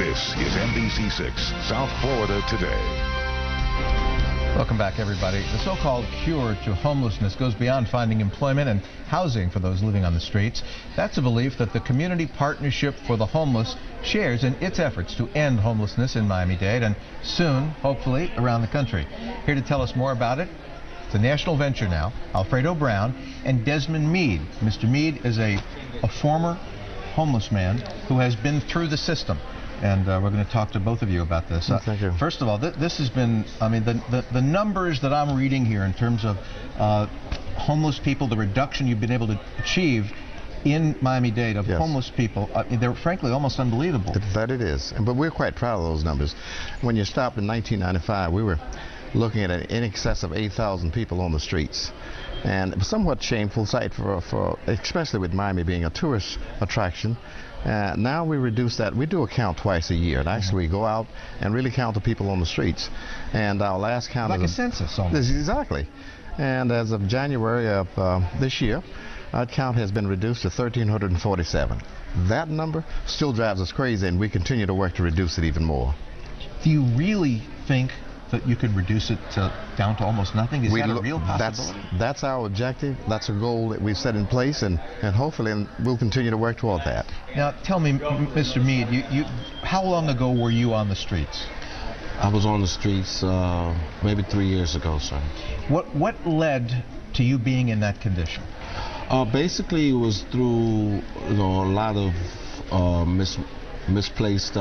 This is NBC6 South Florida Today. Welcome back, everybody. The so-called cure to homelessness goes beyond finding employment and housing for those living on the streets. That's a belief that the Community Partnership for the Homeless shares in its efforts to end homelessness in Miami-Dade and soon, hopefully, around the country. Here to tell us more about it, it's a national venture now, Alfredo Brown and Desmond Meade. Mr. Meade is a former homeless man who has been through the system. And we're going to talk to both of you about this. Thank you. First of all, this has been, I mean, the numbers that I'm reading here in terms of homeless people, the reduction you've been able to achieve in Miami-Dade of homeless people, they're frankly almost unbelievable. That it is. But we're quite proud of those numbers. When you stopped in 1995, we were looking at in excess of 8,000 people on the streets. And it was a somewhat shameful sight for especially with Miami being a tourist attraction. Now we reduce that. We do a count twice a year, and actually we go out and really count the people on the streets. And our last count like a census almost. Exactly. And as of January of this year, our count has been reduced to 1,347. That number still drives us crazy, and we continue to work to reduce it even more. Do you really think that you could reduce it down to almost nothing? Is that a real possibility? That's our objective. That's a goal that we've set in place, and hopefully we'll continue to work toward that. Now, tell me, Mr. Meade, how long ago were you on the streets? I was on the streets maybe 3 years ago, sir. What led to you being in that condition? Basically, it was through a lot of misplaced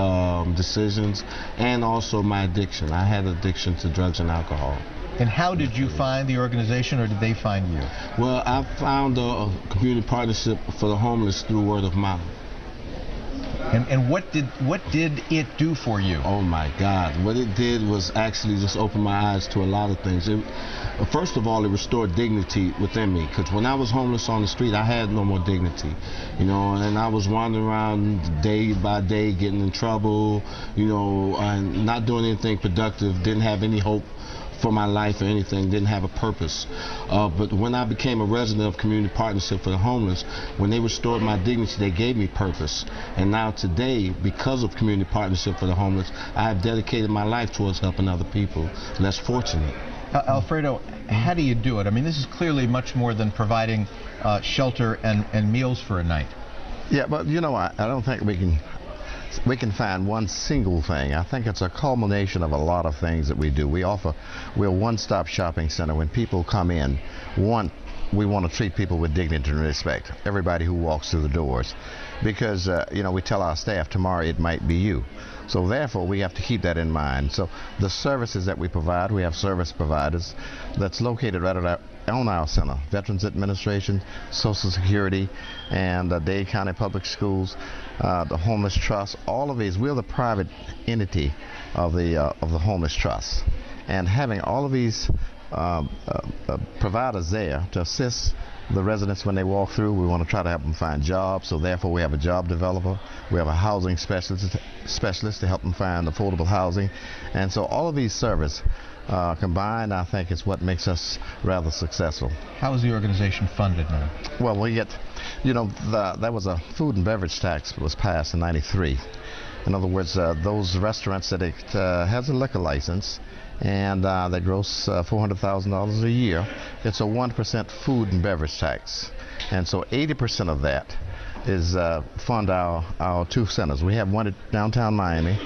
decisions, and also my addiction. I had addiction to drugs and alcohol. And how did you find the organization, or did they find you? Well, I found a community partnership for the homeless through word of mouth. And what did it do for you? Oh my God, what it did was actually just open my eyes to a lot of things. First of all, it restored dignity within me, because when I was homeless on the street, I had no more dignity, and I was wandering around day by day getting in trouble, and not doing anything productive, didn't have any hope for my life or anything, didn't have a purpose. But when I became a resident of Community Partnership for the Homeless, when they restored my dignity, they gave me purpose. And now today, because of Community Partnership for the Homeless, I have dedicated my life towards helping other people less fortunate. Alfredo, how do you do it? I mean, this is clearly much more than providing shelter and meals for a night. Yeah, but I don't think we can find one single thing. I think it's a culmination of a lot of things that we do. We're a one-stop shopping center. When people come in, we want to treat people with dignity and respect, everybody who walks through the doors, because we tell our staff tomorrow it might be you. So therefore we have to keep that in mind. So the services that we provide, we have service providers that's located right on our center: Veterans Administration, Social Security, and Dade County Public Schools, the Homeless Trust. All of these, we're the private entity of the Homeless Trust, and having all of these providers there to assist the residents when they walk through. We want to try to help them find jobs, so therefore we have a job developer, we have a housing specialist to help them find affordable housing, and so all of these services combined, I think, is what makes us rather successful. How is the organization funded now? Well, we get, there was a food and beverage tax that was passed in '93. In other words, those restaurants that has a liquor license and they gross $400,000 a year, it's a 1% food and beverage tax. And so 80% of that is fund our two centers. We have one at downtown Miami,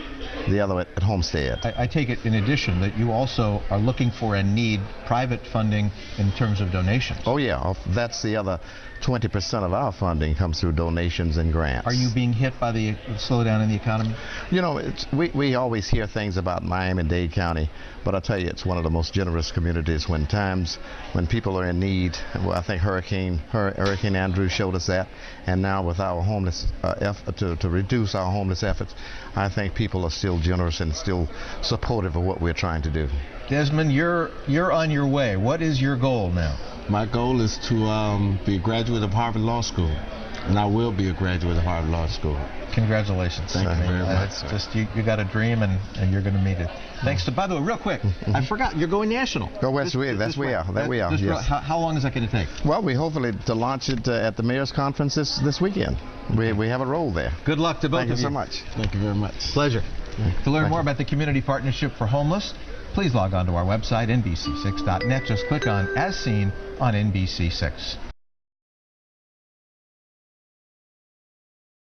the other at Homestead. I take it, in addition, that you also are looking for and need private funding in terms of donations. Oh yeah, that's the other 20% of our funding comes through donations and grants. Are you being hit by the slowdown in the economy? We always hear things about Miami-Dade County, but I tell you, it's one of the most generous communities when people are in need. Well, I think Hurricane Andrew showed us that, and now with our homeless effort to reduce our homeless efforts, I think people are still generous and still supportive of what we're trying to do. Desmond, you're on your way. What is your goal now? My goal is to be a graduate of Harvard Law School. and I will be a graduate of Harvard Law School. Congratulations. Thank you very much. It's just you got a dream, and you're going to meet it. Thanks to, by the way, real quick, I forgot, you're going national. Go West, we are. Yes. How long is that going to take? Well, we hopefully to launch it at the Mayor's Conference this weekend. We have a role there. Good luck to both of you. Thank you so much. Thank you very much. Pleasure. To learn more about the Community Partnership for Homeless, please log on to our website, NBC6.net. Just click on As Seen on NBC6.